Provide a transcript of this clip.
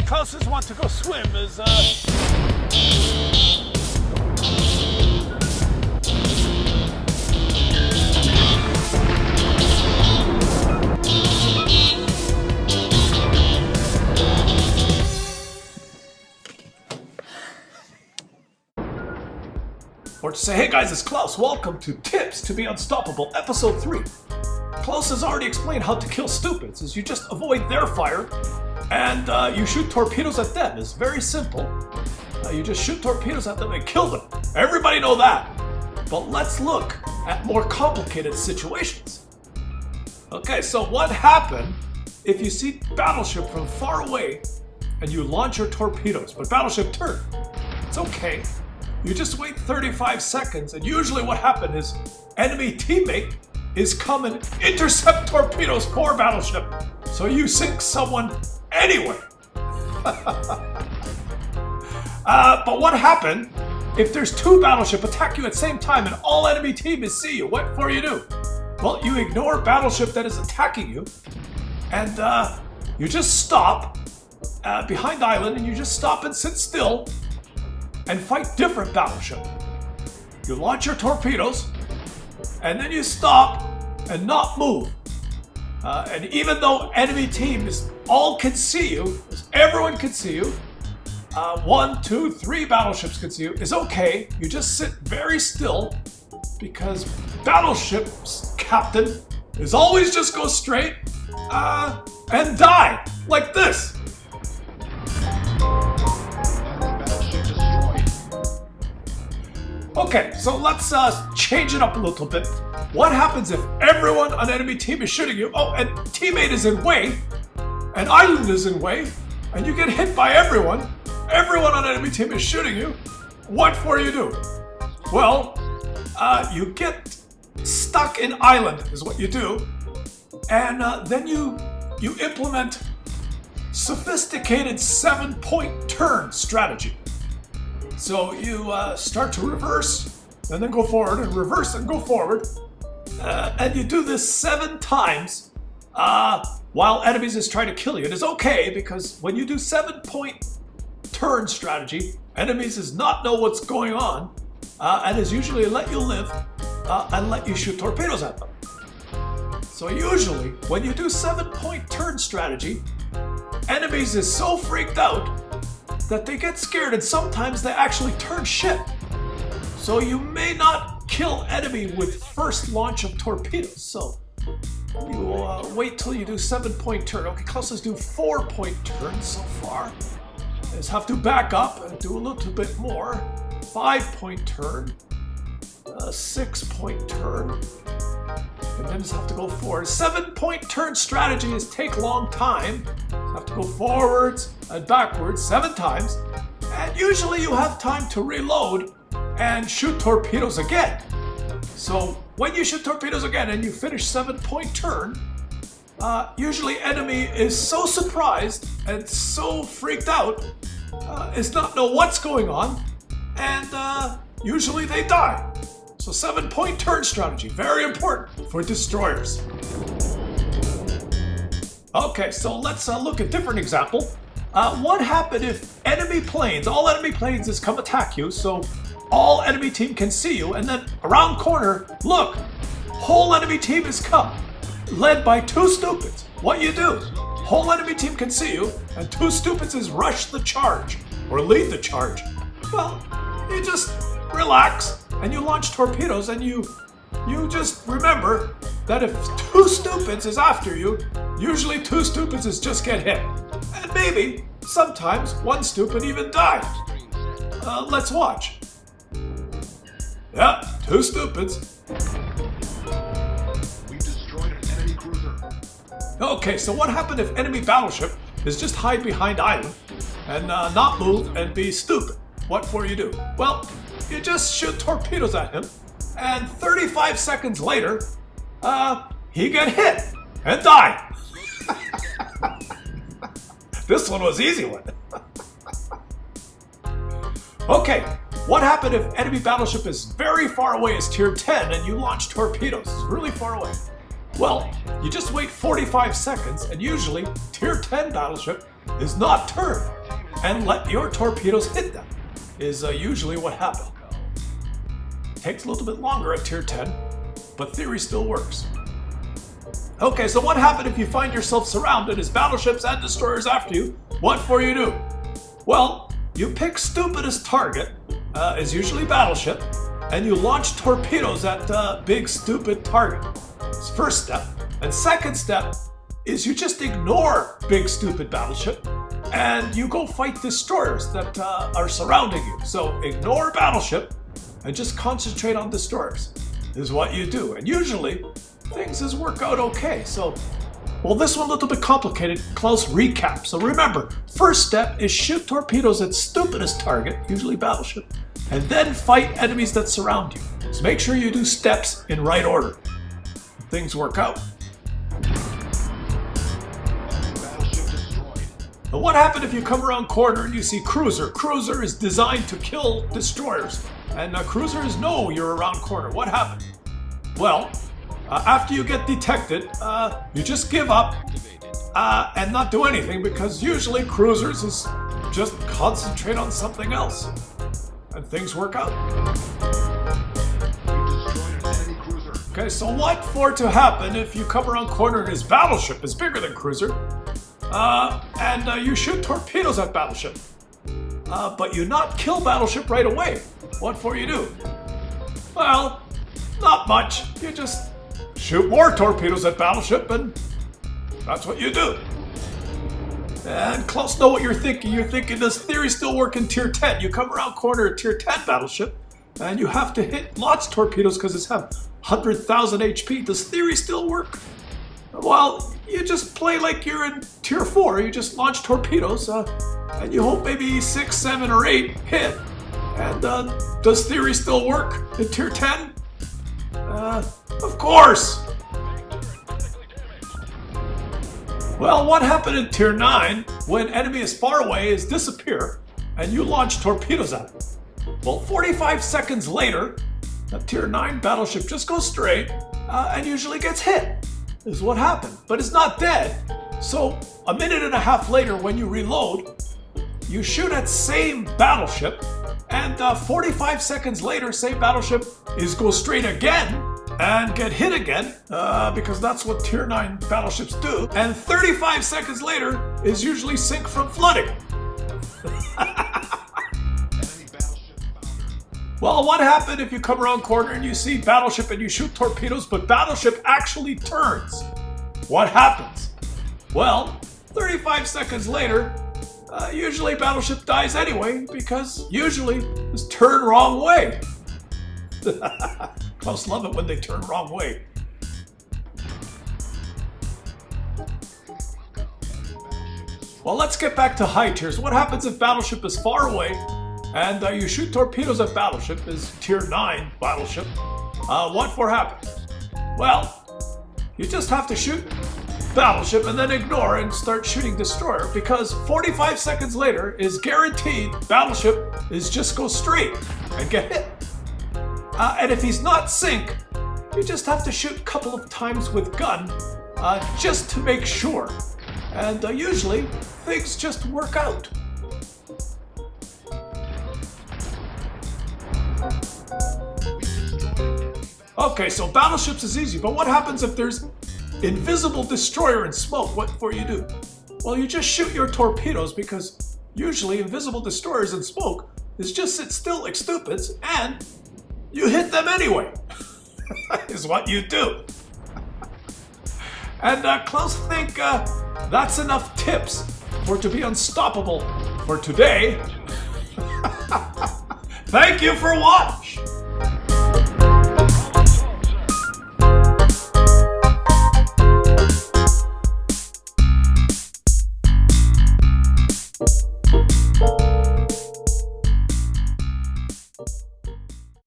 Clauses want to go swim is, Or to say, hey guys, it's Klaus. Welcome to Tips to be Unstoppable, Episode 3. Klaus has already explained how to kill stupids, is you just avoid their fire, and you shoot torpedoes at them. It's very simple. You just shoot torpedoes at them and kill them. Everybody know that. But let's look at more complicated situations. Okay, so what happened if you see battleship from far away and you launch your torpedoes, but battleship turn? It's okay. You just wait 35 seconds, and usually what happens is enemy teammate is come and intercept torpedoes for battleship. So you sink someone anyway. But what happened if there's two battleship attack you at the same time and all enemy team is see you? What for you do? Well, you ignore battleship that is attacking you, and you just stop behind island, and you just stop and sit still and fight different battleship. You launch your torpedoes, and then you stop and not move. And even though enemy team is all can see you, everyone can see you, 1, 2, 3 battleships can see you, it's okay. You just sit very still, because battleship's captain is always just go straight and die like this. Okay, so let's change it up a little bit. What happens if everyone on enemy team is shooting you? Oh, and teammate is in way, and island is in way, and you get hit by everyone. Everyone on enemy team is shooting you. What for you do? Well, you get stuck in island is what you do, and then you implement sophisticated 7-point turn strategy. So you start to reverse and then go forward and reverse and go forward. And you do this 7 times while enemies is trying to kill you. It is okay because when you do 7-point turn strategy, enemies does not know what's going on and is usually let you live and let you shoot torpedoes at them. So usually when you do 7-point turn strategy, enemies is so freaked out that they get scared, and sometimes they actually turn ship. So you may not kill enemy with first launch of torpedoes. So you wait till you do 7-point turn. Okay, Klaus do 4-point turns so far. Just have to back up and do a little bit more. 5-point turn, 6-point turn, and then just have to go forward. 7-point turn strategies take a long time. Have to go forwards and backwards 7 times, and usually you have time to reload and shoot torpedoes again. So when you shoot torpedoes again and you finish 7-point turn, usually enemy is so surprised and so freaked out, is not know what's going on, and usually they die. So 7-point turn strategy, very important for destroyers. Okay, so let's look at a different example. What happened if enemy planes, all enemy planes is come attack you, so all enemy team can see you, and then around corner, look, whole enemy team is come, led by 2 stupids. What you do? Whole enemy team can see you, and 2 stupids is rush the charge, or lead the charge. Well, you just relax, and you launch torpedoes, and you just remember that if 2 stupids is after you, usually 2 stupids is just get hit. And maybe, sometimes, 1 stupid even dies. Let's watch. Yeah, 2 stupids. We destroyed an enemy cruiser. Okay, so what happened if enemy battleship is just hide behind island and not move and be stupid? What for you do? Well, you just shoot torpedoes at him, and 35 seconds later, he get hit and die. This one was easy one. Okay, what happened if enemy battleship is very far away, it's tier 10, and you launch torpedoes? It's really far away. Well, you just wait 45 seconds, and usually tier 10 battleship is not turn and let your torpedoes hit them, is usually what happens. Takes a little bit longer at tier 10, but theory still works. Okay, so what happened if you find yourself surrounded as battleships and destroyers after you? What for you do? Well, you pick stupidest target, is usually battleship, and you launch torpedoes at big stupid target. It's first step. And second step is you just ignore big stupid battleship and you go fight destroyers that are surrounding you. So ignore battleship and just concentrate on destroyers is what you do. And usually things work out okay. So, well, this one a little bit complicated. Klaus recap. So remember, first step is shoot torpedoes at stupidest target, usually battleship, and then fight enemies that surround you. So make sure you do steps in right order. Things work out. Battleship destroyed. But what happened if you come around corner and you see cruiser? Cruiser is designed to kill destroyers, and cruisers know you're around corner. What happened? Well, after you get detected, you just give up and not do anything, because usually cruisers is just concentrate on something else, and things work out. We destroyed an enemy cruiser. Okay, so what for to happen if you come around corner and his battleship is bigger than cruiser, and you shoot torpedoes at battleship, but you not kill battleship right away? What for you do? Well, not much. You just shoot more torpedoes at battleship, and that's what you do. And Klaus, know what you're thinking. You're thinking, does theory still work in tier 10? You come around corner at tier 10 battleship, and you have to hit lots of torpedoes because it's have 100,000 HP. Does theory still work? Well, you just play like you're in tier 4. You just launch torpedoes, and you hope maybe 6, 7, or 8 hit. And does theory still work in tier 10? Of course! Well, what happened in tier 9 when enemy is far away is disappear and you launch torpedoes at it? Well, 45 seconds later, a tier 9 battleship just goes straight and usually gets hit, is what happened. But it's not dead. So a minute and a half later when you reload, you shoot at same battleship, and 45 seconds later, same battleship go straight again and get hit again, because that's what tier 9 battleships do. And 35 seconds later is usually sink from flooding. Enemy battleship foundered. Well, what happened if you come around corner and you see battleship and you shoot torpedoes, but battleship actually turns? What happens? Well, 35 seconds later, usually battleship dies anyway, because usually it's turned wrong way. Klaus love it when they turn wrong way. Well, let's get back to high tiers. What happens if battleship is far away and you shoot torpedoes at battleship, is tier 9 battleship? What for happen? Well, you just have to shoot battleship and then ignore and start shooting destroyer, because 45 seconds later is guaranteed battleship is just go straight and get hit. And if he's not sink, you just have to shoot a couple of times with gun just to make sure. And usually things just work out. Okay, so battleships is easy, but what happens if there's invisible destroyer and smoke? What for you do? Well, you just shoot your torpedoes, because usually invisible destroyers and smoke is just sit still like stupids and you hit them anyway, is what you do. And Klaus think that's enough tips for to be unstoppable for today. Thank you for watching.